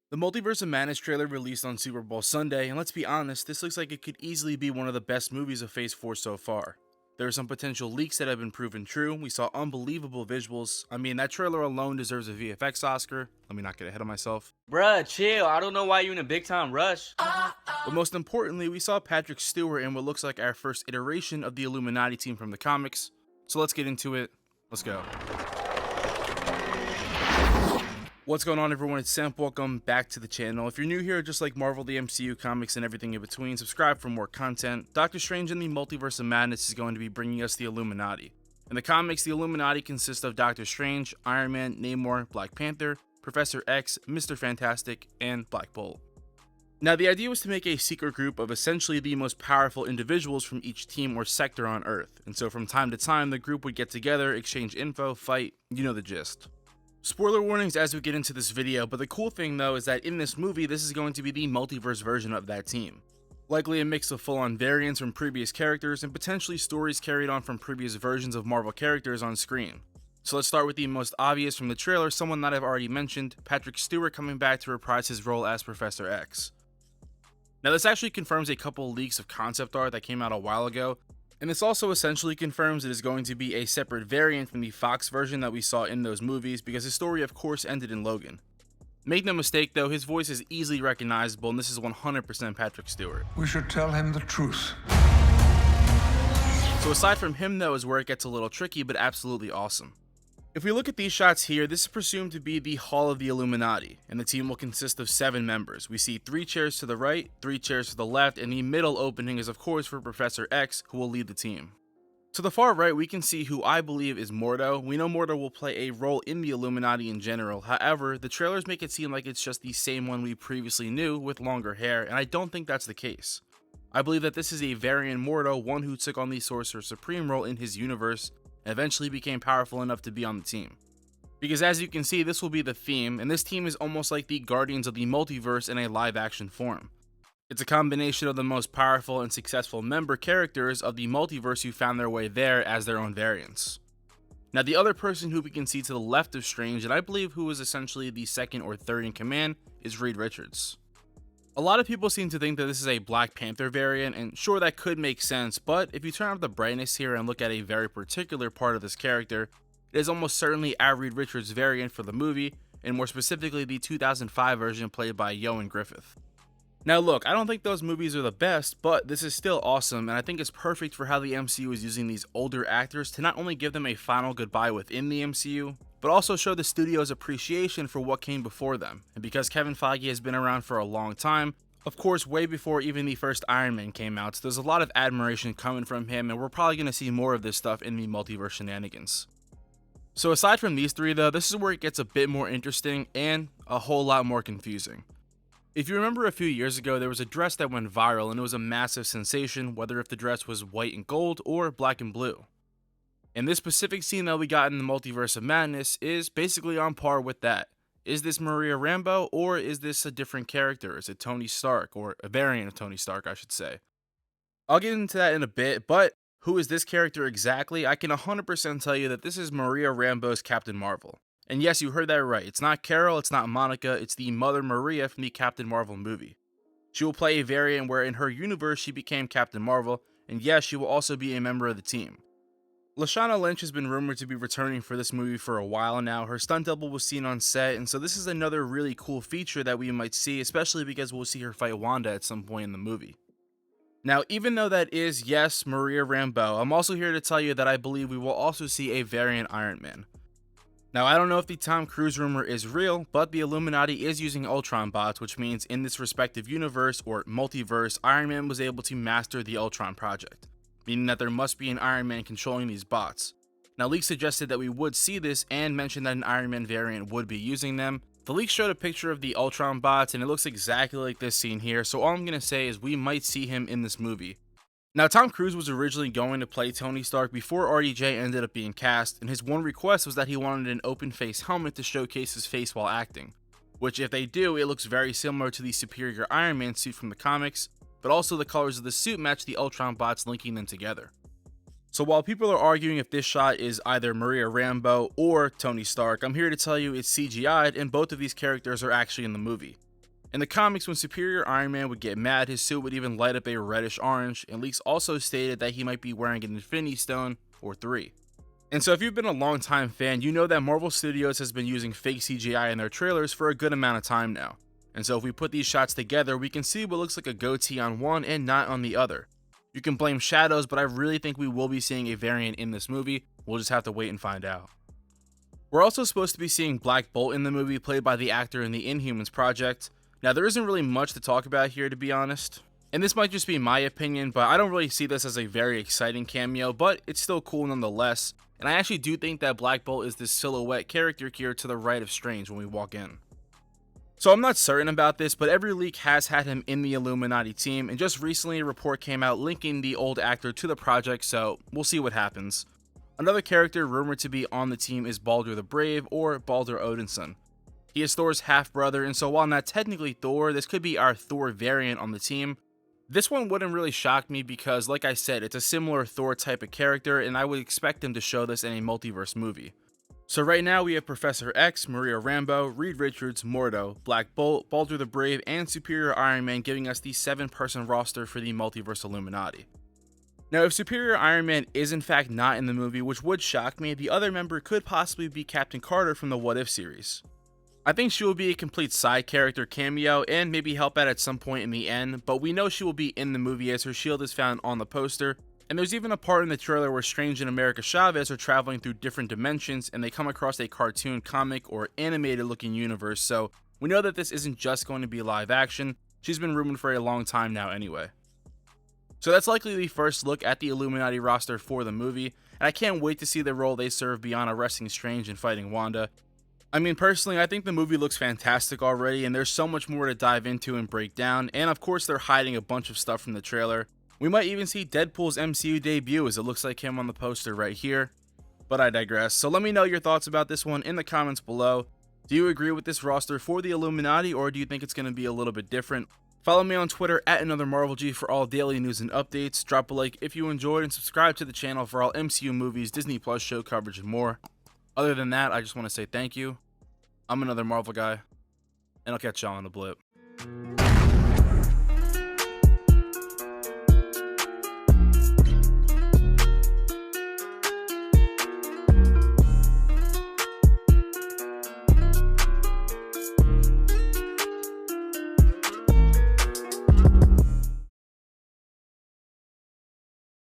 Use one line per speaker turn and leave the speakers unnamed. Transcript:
The Multiverse of Madness trailer released on Super Bowl Sunday, and let's be honest, this looks like it could easily be one of the best movies of Phase 4 so far. There are some potential leaks that have been proven true, we saw unbelievable visuals. I mean, that trailer alone deserves a VFX Oscar. Let me not get ahead of myself.
Bruh, chill. I don't know why you in a big time rush.
But most importantly, we saw Patrick Stewart in what looks like our first iteration of the Illuminati team from the comics. So let's get into it. Let's go. What's going on, everyone? It's Sam. Welcome back to the channel. If you're new here, just like Marvel, the MCU, comics, and everything in between, subscribe for more content. Doctor Strange in the Multiverse of Madness is going to be bringing us the Illuminati. In the comics, the Illuminati consists of Doctor Strange, Iron Man, Namor, Black Panther, Professor X, Mr. Fantastic, and Black Bolt. Now, the idea was to make a secret group of essentially the most powerful individuals from each team or sector on Earth, and so from time to time, the group would get together, exchange info, fight, you know the gist. Spoiler warnings as we get into this video, but the cool thing though is that in this movie, this is going to be the multiverse version of that team. Likely a mix of full-on variants from previous characters and potentially stories carried on from previous versions of Marvel characters on screen. So let's start with the most obvious from the trailer, someone that I've already mentioned, Patrick Stewart coming back to reprise his role as Professor X. Now this actually confirms a couple leaks of concept art that came out a while ago, and this also essentially confirms it is going to be a separate variant from the Fox version that we saw in those movies, because his story of course ended in Logan. Make no mistake though, his voice is easily recognizable and this is 100% Patrick Stewart.
We should tell him the truth.
So aside from him though is where it gets a little tricky, but absolutely awesome. If we look at these shots here, this is presumed to be the Hall of the Illuminati, and the team will consist of 7 members. We see 3 chairs to the right, 3 chairs to the left, and the middle opening is of course for Professor X, who will lead the team. To the far right, we can see who I believe is Mordo. We know Mordo will play a role in the Illuminati in general, however, the trailers make it seem like it's just the same one we previously knew with longer hair, and I don't think that's the case. I believe that this is a variant Mordo, one who took on the Sorcerer Supreme role in his universe, and eventually became powerful enough to be on the team. Because as you can see, this will be the theme, and this team is almost like the Guardians of the Multiverse in a live action form. It's a combination of the most powerful and successful member characters of the multiverse who found their way there as their own variants. Now the other person who we can see to the left of Strange, and I believe who is essentially the second or third in command, is Reed Richards. A lot of people seem to think that this is a Black Panther variant, and sure, that could make sense, but if you turn up the brightness here and look at a very particular part of this character, it is almost certainly our Reed Richards variant for the movie, and more specifically the 2005 version played by Ioan Gruffudd. Now look, I don't think those movies are the best, but this is still awesome, and I think it's perfect for how the MCU is using these older actors to not only give them a final goodbye within the MCU, but also show the studio's appreciation for what came before them. And because Kevin Feige has been around for a long time, of course way before even the first Iron Man came out, so there's a lot of admiration coming from him, and we're probably going to see more of this stuff in the multiverse shenanigans. So aside from these 3 though, this is where it gets a bit more interesting and a whole lot more confusing. If you remember a few years ago, there was a dress that went viral and it was a massive sensation, whether if the dress was white and gold or black and blue. And this specific scene that we got in the Multiverse of Madness is basically on par with that. Is this Maria Rambeau, or is this a different character? Is it Tony Stark, or a variant of Tony Stark, I should say? I'll get into that in a bit, but who is this character exactly? I can 100% tell you that this is Maria Rambeau's Captain Marvel. And yes, you heard that right. It's not Carol, it's not Monica, it's the Mother Maria from the Captain Marvel movie. She will play a variant where in her universe she became Captain Marvel, and yes, she will also be a member of the team. Lashana Lynch has been rumored to be returning for this movie for a while now. Her stunt double was seen on set, and so this is another really cool feature that we might see, especially because we'll see her fight Wanda at some point in the movie. Now, even though that is, yes, Maria Rambeau, I'm also here to tell you that I believe we will also see a variant Iron Man. Now, I don't know if the Tom Cruise rumor is real, but the Illuminati is using Ultron bots, which means in this respective universe or multiverse, Iron Man was able to master the Ultron project, meaning that there must be an Iron Man controlling these bots. Now, leaks suggested that we would see this and mentioned that an Iron Man variant would be using them. The leak showed a picture of the Ultron bots and it looks exactly like this scene here, so all I'm going to say is we might see him in this movie. Now, Tom Cruise was originally going to play Tony Stark before RDJ ended up being cast, and his one request was that he wanted an open face helmet to showcase his face while acting, which if they do, it looks very similar to the Superior Iron Man suit from the comics, but also the colors of the suit match the Ultron bots, linking them together. So while people are arguing if this shot is either Maria Rambeau or Tony Stark, I'm here to tell you it's CGI'd and both of these characters are actually in the movie. In the comics, when Superior Iron Man would get mad, his suit would even light up a reddish orange, and leaks also stated that he might be wearing an Infinity Stone or 3. And so if you've been a long-time fan, you know that Marvel Studios has been using fake CGI in their trailers for a good amount of time now. And so if we put these shots together, we can see what looks like a goatee on one and not on the other. You can blame shadows, but I really think we will be seeing a variant in this movie. We'll just have to wait and find out. We're also supposed to be seeing Black Bolt in the movie, played by the actor in the Inhumans project. Now, there isn't really much to talk about here, to be honest. And this might just be my opinion, but I don't really see this as a very exciting cameo, but it's still cool nonetheless. And I actually do think that Black Bolt is this silhouette character here to the right of Strange when we walk in. So I'm not certain about this, but every leak has had him in the Illuminati team, and just recently a report came out linking the old actor to the project, so we'll see what happens. Another character rumored to be on the team is Baldur the Brave, or Baldur Odinson. He is Thor's half-brother, and so while not technically Thor, this could be our Thor variant on the team. This one wouldn't really shock me because, like I said, it's a similar Thor type of character, and I would expect him to show this in a multiverse movie. So right now we have Professor X, Maria Rambeau, Reed Richards, Mordo, Black Bolt, Baldur the Brave, and Superior Iron Man, giving us the 7-person roster for the Multiverse Illuminati. Now, if Superior Iron Man is in fact not in the movie, which would shock me, the other member could possibly be Captain Carter from the What If series. I think she will be a complete side character cameo and maybe help out at some point in the end, but we know she will be in the movie as her shield is found on the poster, and there's even a part in the trailer where Strange and America Chavez are traveling through different dimensions and they come across a cartoon, comic, or animated looking universe, so we know that this isn't just going to be live action. She's been rumored for a long time now anyway. So that's likely the first look at the Illuminati roster for the movie, and I can't wait to see the role they serve beyond arresting Strange and fighting Wanda. I mean, personally, I think the movie looks fantastic already, and there's so much more to dive into and break down, and of course they're hiding a bunch of stuff from the trailer. We might even see Deadpool's MCU debut, as it looks like him on the poster right here. But I digress, so let me know your thoughts about this one in the comments below. Do you agree with this roster for the Illuminati, or do you think it's going to be a little bit different? Follow me on Twitter at AnotherMarvelG for all daily news and updates. Drop a like if you enjoyed, and subscribe to the channel for all MCU movies, Disney Plus show coverage, and more. Other than that, I just want to say thank you. I'm Another Marvel Guy, and I'll catch y'all on the blip.